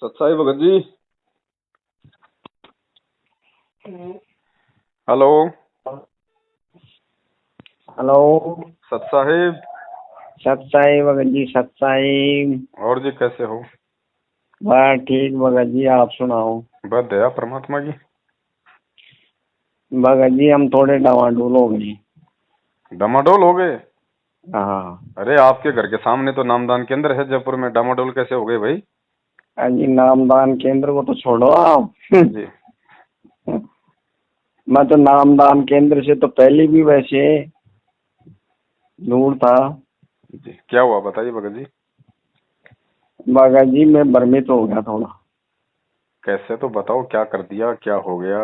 सच्चाई Bhagat ji. Hello. Hello. सत साहिब। सत्साई भगत जी, सत्साई। और जी कैसे हो? बस ठीक भगत जी, आप सुनाओ। बस दया परमात्मा की। भगत जी हम थोड़े डावाडोल हो गए। डामाडोल हो गए? हाँ। अरे आपके घर के सामने तो नामदान केंद्र है जयपुर में, डामाडोल कैसे हो गए भाई? जी नामदान केंद्र को तो छोड़ो आप। जी। मैं तो नामदान केंद्र से तो पहले भी वैसे दूर था। जी क्या हुआ बताइए भगत जी। भगत जी मैं भ्रमित हो गया थोड़ा। कैसे तो बताओ, क्या कर दिया, क्या हो गया?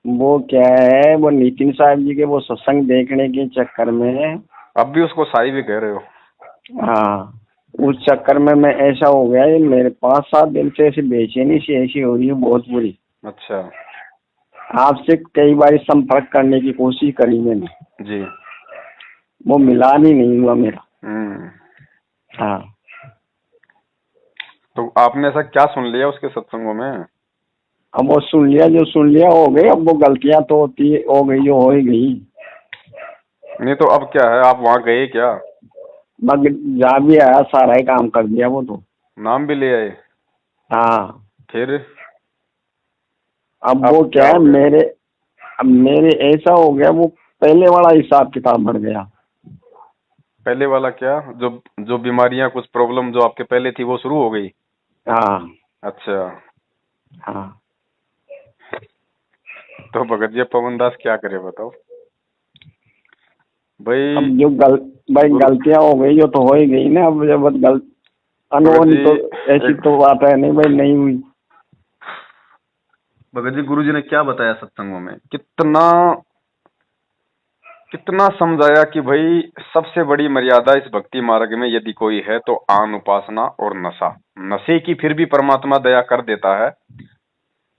वो क्या है, वो नितिन साहब जी के वो सत्संग देखने के चक्कर में। अब भी उसको साई भी कह रहे हो? हाँ। उस चक्कर में मैं ऐसा हो गया, ये मेरे 5-7 दिन से ऐसी बेचैनी सी ऐसी हो रही है बहुत बुरी। अच्छा। आपसे कई बार संपर्क करने की कोशिश करी मैंने, जी। वो मिलान ही नहीं हुआ मेरा। हम्म। हाँ। तो आपने ऐसा क्या सुन लिया उसके सत्संगों में? अब वो सुन लिया, जो सुन लिया हो गई। अब वो गलतियां तो होती हो गई, जो हो ही गई। नहीं तो अब क्या है, आप वहां गए क्या? मगर जहाँ भी आया सारा ही काम कर दिया वो तो। नाम भी ले आए? हाँ। फिर अब अब वो क्या क्या है हो गया? मेरे, अब मेरे ऐसा हो गया, वो पहले वाला हिसाब किताब बढ़ गया। पहले वाला क्या? जो जो बीमारियां, कुछ प्रॉब्लम जो आपके पहले थी वो शुरू हो गई? हाँ। अच्छा। हाँ। तो भगत जी पवन दास क्या करे बताओ भाई। अब जो भाई गुरु गलतियां हो गई, जो तो हो ही गई ना। अब जब भगत अनहोनी जी तो ऐसी एक तो बात है नहीं भाई, नहीं हुई। भगत जी गुरु जी ने क्या बताया सत्संगों में, कितना कितना समझाया कि भाई सबसे बड़ी मर्यादा इस भक्ति मार्ग में यदि कोई है तो आन उपासना और नशा। नशे की फिर भी परमात्मा दया कर देता है।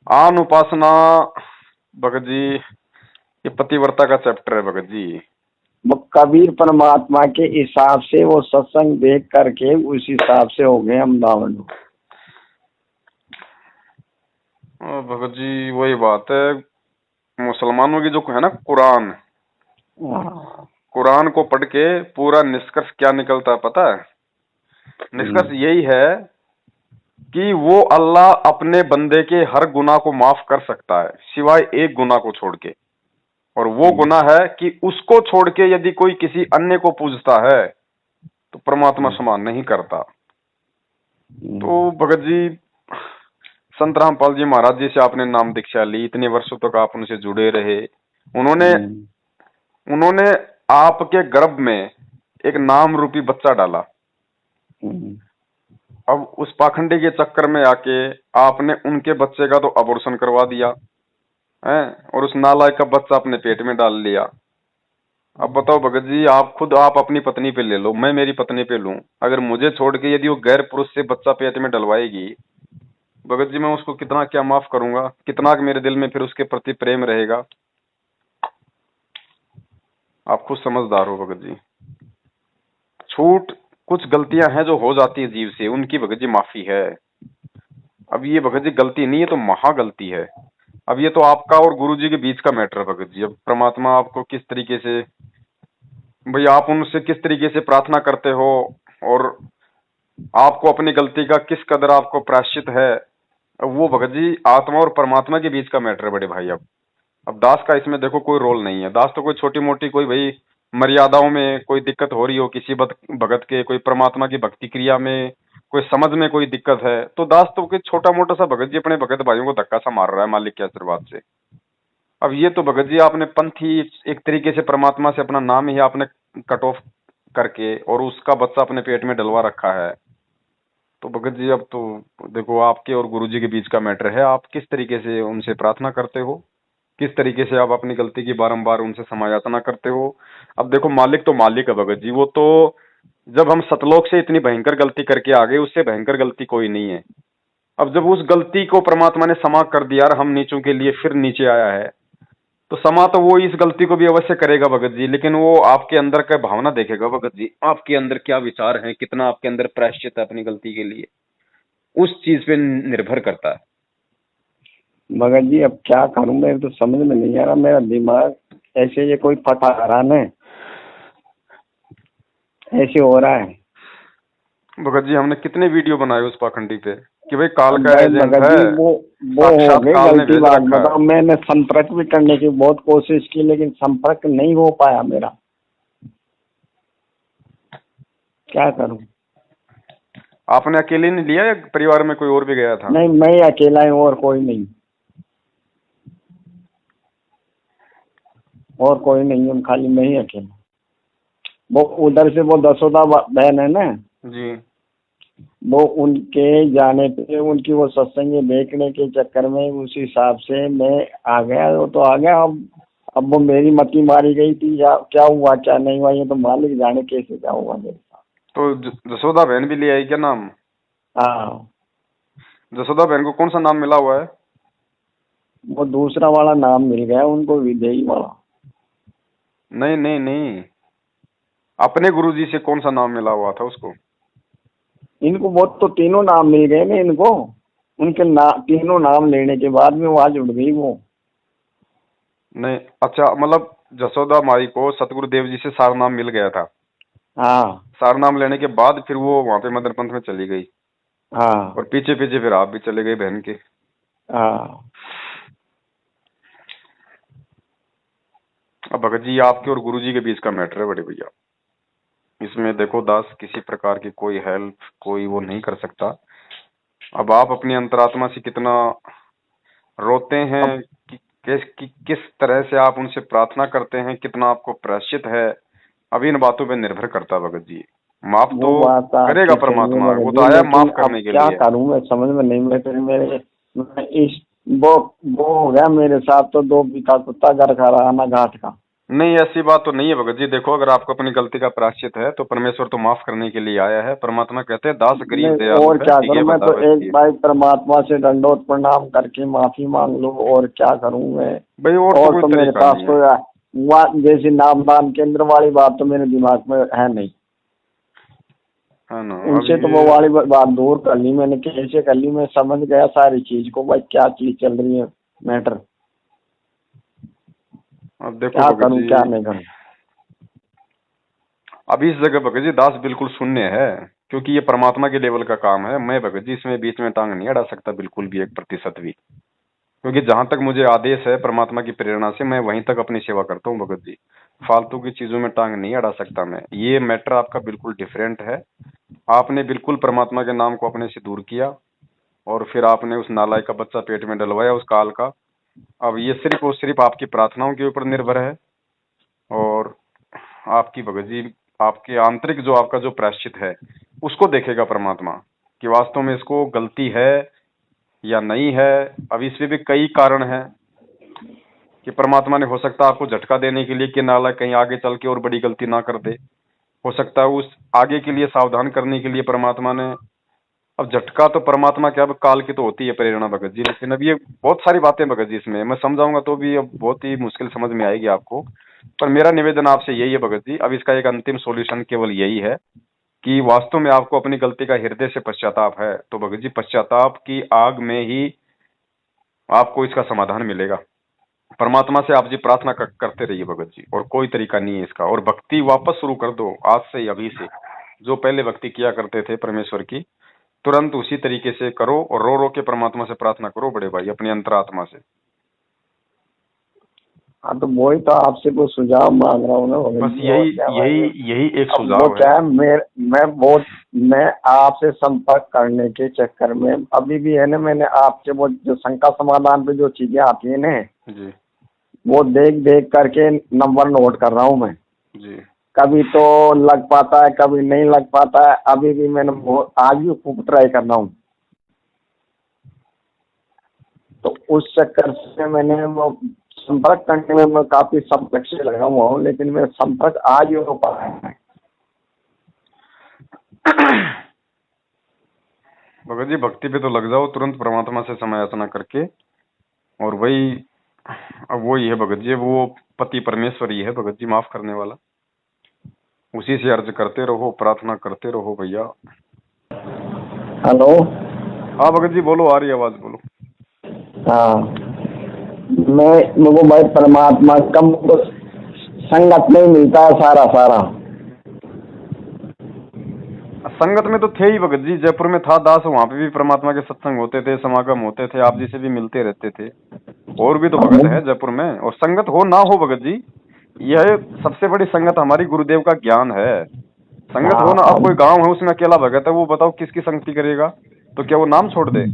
आन उपासना भगत जी ये पतिव्रता का चैप्टर है भगत जी। वो कबीर परमात्मा के हिसाब से वो सत्संग देख करके उस हिसाब से हो गए हम दावण। भगत जी वही बात है, मुसलमानों की जो है ना कुरान, हाँ। कुरान को पढ़ के पूरा निष्कर्ष क्या निकलता है पता है? निष्कर्ष यही है कि वो अल्लाह अपने बंदे के हर गुनाह को माफ कर सकता है सिवाय एक गुनाह को छोड़ के। और वो गुनाह है कि उसको छोड़ के यदि कोई किसी अन्य को पूजता है तो परमात्मा समान नहीं करता। तो भगत जी संत रामपाल जी महाराज जी से आपने नाम दीक्षा ली, इतने वर्षों तक आप उनसे जुड़े रहे। उन्होंने उन्होंने आपके गर्भ में एक नाम रूपी बच्चा डाला। अब उस पाखंडी के चक्कर में आके आपने उनके बच्चे का तो अबॉर्शन करवा दिया है, और उस नालायक का बच्चा अपने पेट में डाल लिया। अब बताओ भगत जी, आप खुद आप अपनी पत्नी पे ले लो, मैं मेरी पत्नी पे लूं, अगर मुझे छोड़ के यदि वो गैर पुरुष से बच्चा पेट में डलवाएगी, भगत जी मैं उसको कितना क्या माफ करूंगा, कितना मेरे दिल में फिर उसके प्रति प्रेम रहेगा। आप खुद समझदार हो भगत जी। छूट कुछ गलतियां हैं जो हो जाती है जीव से, उनकी भगत जी माफी है। अब ये भगत जी गलती नहीं है तो महा गलती है। अब ये तो आपका और गुरु जी के बीच का मैटर है भगत जी। अब परमात्मा आपको किस तरीके से, भाई आप उनसे किस तरीके से प्रार्थना करते हो, और आपको अपनी गलती का किस कदर आपको प्रायश्चित है, अब वो भगत जी आत्मा और परमात्मा के बीच का मैटर है बड़े भाई। अब दास का इसमें देखो कोई रोल नहीं है। दास तो कोई छोटी मोटी कोई भाई मर्यादाओं में कोई दिक्कत हो रही हो किसी भगत के, कोई परमात्मा की भक्ति क्रिया में कोई समझ में कोई दिक्कत है, तो दास तो कोई छोटा मोटा सा भगत जी अपने भगत भाइयों को धक्का सा मार रहा है मालिक के आशीर्वाद से। अब ये तो भगत जी आपने पंथ ही एक तरीके से परमात्मा से अपना नाम ही आपने कट ऑफ करके और उसका बच्चा अपने पेट में डलवा रखा है। तो भगत जी अब तो देखो आपके और गुरु जी के बीच का मैटर है, आप किस तरीके से उनसे प्रार्थना करते हो, किस तरीके से आप अपनी गलती की बारंबार उनसे क्षमा याचना करते हो। अब देखो मालिक तो मालिक है भगत जी, वो तो जब हम सतलोक से इतनी भयंकर गलती करके आ गए, उससे भयंकर गलती कोई नहीं है। अब जब उस गलती को परमात्मा ने क्षमा कर दिया और हम नीचों के लिए फिर नीचे आया है, तो क्षमा तो वो इस गलती को भी अवश्य करेगा भगत जी, लेकिन वो आपके अंदर का भावना देखेगा भगत जी, आपके अंदर क्या विचार है, कितना आपके अंदर प्रायश्चित है अपनी गलती के लिए। उस चीज पे निर्भर करता है। मगर जी अब क्या करूं, मेरे तो समझ में नहीं आ रहा, मेरा दिमाग ऐसे ये कोई फटा रहा है, ऐसे हो रहा है। भगत जी हमने कितने वीडियो बनाए उस पाखंडी पे कि भाई काल का भाई एजेंट मगर है, जी वो हो साक्षात गई काल ने गलती भेज बात, रखा है। बताओ मैंने संपर्क भी करने की बहुत कोशिश की लेकिन संपर्क नहीं हो पाया मेरा, क्या करूं। आपने अकेले नहीं लिया या परिवार में कोई और भी गया था? नहीं मैं ही अकेला हूँ और कोई नहीं, और कोई नहीं है, खाली मैं ही अकेला। वो उधर से वो दसोदा बहन है ना जी। वो, उनके जाने पे उनकी वो सत्संग देखने के चक्कर में उस हिसाब से मैं आ गया, वो तो आ गया। अब वो मेरी मती मारी गई थी, या क्या हुआ क्या नहीं हुआ ये तो मालिक जाने कैसे क्या हुआ मेरे साथ। तो जसोदा बहन भी ले आई क्या नाम? हाँ जसोदा बहन को कौन सा नाम मिला हुआ है? वो दूसरा वाला नाम मिल गया उनको, विदेही वाला। नहीं नहीं नहीं, अपने गुरुजी से कौन सा नाम मिला हुआ था उसको? इनको वो तो तीनों नाम मिल गए ना इनको, उनके तीनों नाम लेने के बाद में वो आज उड़ गई वो। नहीं, अच्छा, मतलब जसोदा माई को सतगुरुदेव जी से सारा नाम मिल गया था। हाँ सारा नाम लेने के बाद फिर वो वहां पे मदर पंथ में चली गई, हाँ और पीछे पीछे फिर आप भी चले गए बहन के। हाँ। अब भगत जी आपके और गुरुजी के बीच का मैटर है बड़े भैया, इसमें देखो दास किसी प्रकार की कोई हेल्प कोई वो नहीं कर सकता। अब आप अपनी अंतरात्मा से कितना रोते हैं अब किस तरह से आप उनसे प्रार्थना करते हैं, कितना आपको प्रायश्चित है, अभी इन बातों पे निर्भर करता है भगत जी। माफ वो तो बात करेगा आपकी सही है परमात्मा, मगर वो तो जी, आया लेकिन माफ अब करने के क्या लिए। करूं मैं समझ में नहीं, मैं इस वो हो गया मेरे साथ तो, दो बीता कुत्ता घर खा रहा ना घाट का। नहीं, ऐसी बात तो नहीं है भगत जी। देखो अगर आपको अपनी गलती का प्रायश्चित है तो परमेश्वर तो माफ करने के लिए आया है। परमात्मा कहते हैं दास गरीब नहीं दयालु और है, क्या ये करूं, मैं बता तो एक बच्ची। बार परमात्मा से दंडोत प्रणाम करके माफी मांग लूं, और क्या करूं मैं। भाई और तो और कोई तो मेरे तरीका पास नहीं है। कोई जैसे नामदान केंद्र वाली बात तो मेरे दिमाग में है नहीं। है ना? अब उनसे तो वो ये वाली बात दूर कर ली मैंने, कैसे कर ली, मैं समझ गया सारी चीज को, भाई क्या चीज चल रही है मैटर, अब देखो क्या भगत करूं क्या जी, नहीं करूं। अब इस जगह भगत जी दास बिल्कुल शून्य है, क्योंकि ये परमात्मा के लेवल का काम है। मैं भगत जी इसमें बीच में टांग नहीं अड़ा सकता बिल्कुल भी, 1% भी। क्योंकि जहां तक मुझे आदेश है परमात्मा की प्रेरणा से, मैं वहीं तक अपनी सेवा करता हूँ भगत जी। फालतू की चीजों में टांग नहीं अड़ा सकता मैं। ये मैटर आपका बिल्कुल डिफरेंट है। आपने बिल्कुल परमात्मा के नाम को अपने से दूर किया, और फिर आपने उस नालायक का बच्चा पेट में डलवाया उस काल का। अब ये सिर्फ और सिर्फ आपकी प्रार्थनाओं के ऊपर निर्भर है, और आपकी भगत जी आपके आंतरिक जो आपका जो प्रायश्चित है उसको देखेगा परमात्मा, कि वास्तव में इसको गलती है या नहीं है। अब इसमें भी कई कारण हैं कि परमात्मा ने हो सकता है आपको झटका देने के लिए कि नालायक कहीं आगे चल के और बड़ी गलती ना कर दे। हो सकता है उस आगे के लिए सावधान करने के लिए परमात्मा ने। अब झटका तो परमात्मा के अब काल की तो होती है प्रेरणा भगत जी, लेकिन अब ये बहुत सारी बातें भगत जी इसमें मैं समझाऊंगा तो भी अब बहुत ही मुश्किल समझ में आएगी आपको। पर मेरा निवेदन आपसे यही है भगत जी, अब इसका एक अंतिम सॉल्यूशन केवल यही है कि वास्तव में आपको अपनी गलती का हृदय से पश्चाताप है तो भगत जी पश्चाताप की आग में ही आपको इसका समाधान मिलेगा। परमात्मा से आप जी प्रार्थना करते रहिए भगत जी, और कोई तरीका नहीं है इसका। और भक्ति वापस शुरू कर दो आज से ही, अभी से। जो पहले भक्ति किया करते थे परमेश्वर की, तुरंत उसी तरीके से करो, और रो रो के परमात्मा से प्रार्थना करो बड़े भाई, अपनी अंतरात्मा से। हाँ तो वही तो आपसे वो सुझाव मांग रहा हूँ ना बस भगत जी, और यही क्या यही भाई। यही एक अब वो सुझाव है। क्या है, मैं आपसे संपर्क करने के चक्कर में अभी भी है ना, मैंने आपके वो जो शंका समाधान पे जो चीजें आती है ना, जी वो देख देख करके नंबर नोट कर रहा हूँ मैं। जी। कभी तो लग पाता है कभी नहीं लग पाता है, अभी भी मैंने आज भी खूब ट्राई कर रहा हूँ। तो उस चक्कर से मैंने वो संपर्क करने में मैं काफी संपर्क से लगा हुआ हूँ, लेकिन मैं संपर्क आज ही हो पाया है। भगत जी भक्ति पे तो लग जाओ तुरंत परमात्मा से समय याचना करके, और वही अब वही है भगत जी, वो पति परमेश्वर ही है भगत जी माफ करने वाला। उसी से अर्ज करते रहो, प्रार्थना करते रहो भैया। हेलो। हाँ भगत जी बोलो, आ रही आवाज, बोलो। हाँ, मुझको भाई परमात्मा का मुझको संगत में मिलता है सारा सारा। संगत में तो थे ही भगत जी, जयपुर में था दास, वहाँ पे भी परमात्मा के सत्संग होते थे, समागम होते थे, आप जी से भी मिलते रहते थे, और भी तो भगत है जयपुर में। और संगत हो ना हो भगत जी, यह सबसे बड़ी संगत हमारी गुरुदेव का ज्ञान है। संगत हो ना, अब कोई गांव है उसमें अकेला भगत है, वो बताओ किसकी संगति करेगा? तो क्या वो नाम छोड़ दे?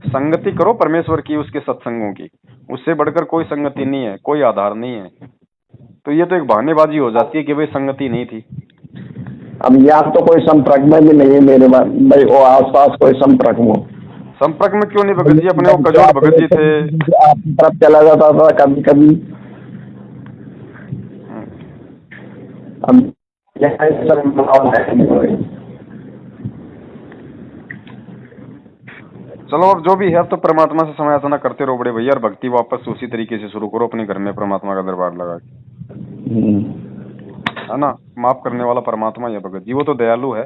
संगति करो परमेश्वर की, उसके सत्संगों की, उससे बढ़कर कोई संगति नहीं है, कोई आधार नहीं है। तो ये तो एक बहानेबाजी हो जाती है कि भाई संगति नहीं थी। अब यहाँ तो कोई संपर्क में भी नहीं है मेरे भाई, वो आसपास कोई संपर्क में। संपर्क में क्यों नहीं भगत जी? अपने वो कजोड़ भगत जी थे, आपकी तरफ चला जाता था कभी कभी। अब यहाँ सब माहौल है। चलो अब जो भी है, अब तो परमात्मा से समय याचना करते रहो बड़े भैया, और भक्ति वापस उसी तरीके से शुरू करो अपने घर में, परमात्मा का दरबार लगा के, है ना। माफ करने वाला परमात्मा ही है भगत जी, वो तो दयालु है,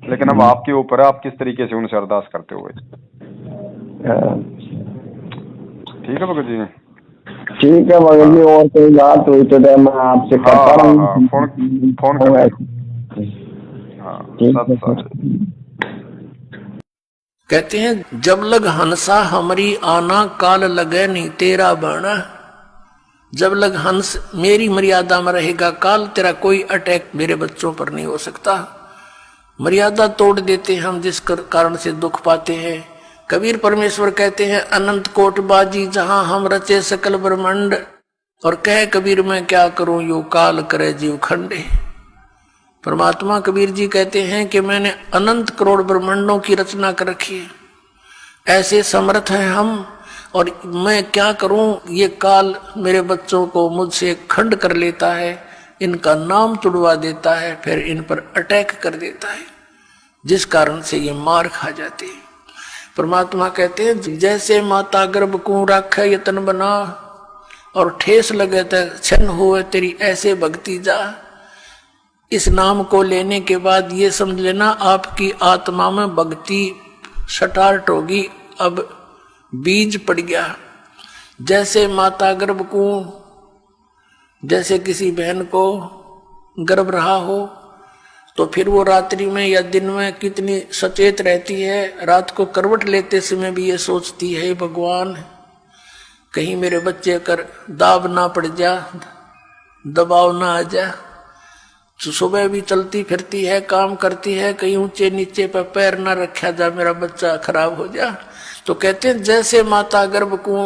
लेकिन अब आपके ऊपर है आप किस तरीके से उनसे अरदास करते हुए। ठीक है भगत जी, ठीक है भगत जी, और कोई बात हुई तो मैं आपसे करता रहूँ। फोन कर। कहते हैं जब लग हंसा हमारी आना, काल लगे नहीं तेरा बना। जब लग हंस मेरी मर्यादा में रहेगा, काल तेरा कोई अटैक मेरे बच्चों पर नहीं हो सकता। मर्यादा तोड़ देते हैं हम, जिस कारण से दुख पाते हैं। कबीर परमेश्वर कहते हैं अनंत कोट बाजी जहां हम रचे सकल ब्रह्मांड, और कह कबीर मैं क्या करूं यो काल करे जीव खंडे। परमात्मा कबीर जी कहते हैं कि मैंने अनंत करोड़ ब्रह्मांडों की रचना कर रखी है, ऐसे समर्थ हैं हम, और मैं क्या करूं, ये काल मेरे बच्चों को मुझसे खंड कर लेता है, इनका नाम तुड़वा देता है, फिर इन पर अटैक कर देता है, जिस कारण से ये मार खा जाते हैं। परमात्मा कहते हैं जैसे माता गर्भ को राखे यतन बना, और ठेस लगे तो छन हुए तेरी ऐसे भक्ति जा। इस नाम को लेने के बाद ये समझ लेना आपकी आत्मा में भक्ति स्टार्ट होगी, अब बीज पड़ गया। जैसे माता गर्भ को, जैसे किसी बहन को गर्भ रहा हो तो फिर वो रात्रि में या दिन में कितनी सचेत रहती है। रात को करवट लेते समय भी ये सोचती है भगवान कहीं मेरे बच्चे कर दाब ना पड़ जा, दबाव ना आ जा। सुबह भी चलती फिरती है, काम करती है, कहीं ऊंचे नीचे पर पैर ना रखा जा, मेरा बच्चा खराब हो जा। तो कहते हैं जैसे माता गर्भ को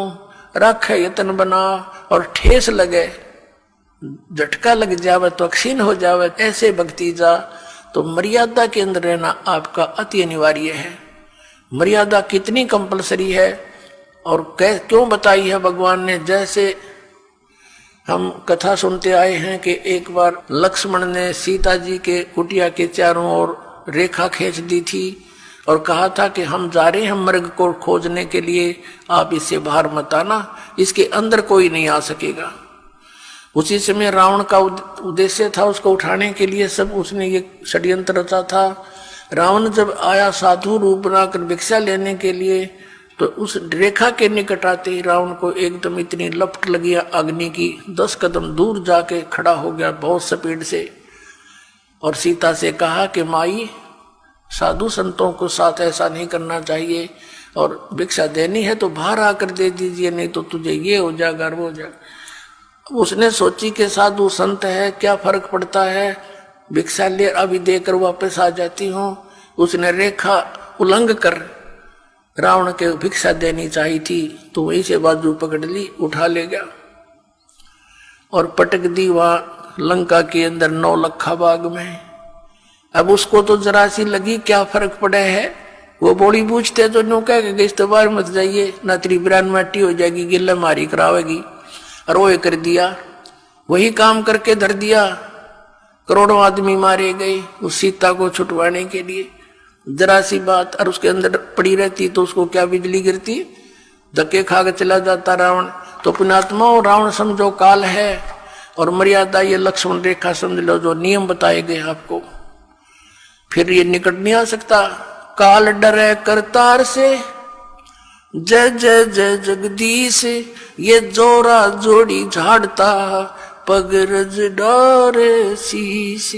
राखे यतन बना, और ठेस लगे, झटका लग जावे तो क्षीण हो जावे, ऐसे भक्ति जा। तो मर्यादा के अंदर रहना आपका अति अनिवार्य है। मर्यादा कितनी कंपलसरी है और क्यों बताई है भगवान ने। जैसे हम कथा सुनते आए हैं कि एक बार लक्ष्मण ने सीता जी के कुटिया के चारों ओर रेखा खींच दी थी और कहा था कि हम जा रहे हैं मृग को खोजने के लिए, आप इससे बाहर मत आना, इसके अंदर कोई नहीं आ सकेगा। उसी समय रावण का उद्देश्य था उसको उठाने के लिए, सब उसने ये षड्यंत्र रचा था। रावण जब आया साधु रूप बनाकर भिक्षा लेने के लिए, तो उस रेखा के निकट आते ही रावण को एकदम इतनी लपट लगी अग्नि की, 10 कदम दूर जाके खड़ा हो गया बहुत स्पीड से, और सीता से कहा कि माई साधु संतों को साथ ऐसा नहीं करना चाहिए, और भिक्षा देनी है तो बाहर आकर दे दीजिए, नहीं तो तुझे ये हो जाएगा वो हो जाएगा। उसने सोची कि साधु संत है, क्या फर्क पड़ता है, भिक्षा ले अभी देकर वापस आ जाती हूँ। उसने रेखा उल्लंघ कर रावण के भिक्षा देनी चाहिए थी, तो वहीं से बाजू पकड़ ली, उठा ले गया और पटक दी वहां लंका के अंदर 9 लखा बाग में। अब उसको तो जरा सी लगी क्या फर्क पड़े है, वो बोली पूछते तो नो कह के इस बार मत जाइए, ना तेरी बिरान माटी हो जाएगी, गिल्ला मारी करावेगी, और वो कर दिया, वही काम करके धर दिया। करोड़ों आदमी मारे गए उस सीता को छुटवाने के लिए। जरा सी बात और उसके अंदर पड़ी रहती तो उसको क्या बिजली गिरती, धक्के खा के चला जाता रावण। तो पुण्यात्मा रावण समझो काल है, और मर्यादा ये लक्ष्मण रेखा समझ लो, जो नियम बताए गए आपको, फिर ये निकट नहीं आ सकता। काल डरे करतार से जय जय जय जगदीश, ये जोरा जोड़ी झाड़ता, पगरज डारे शीश।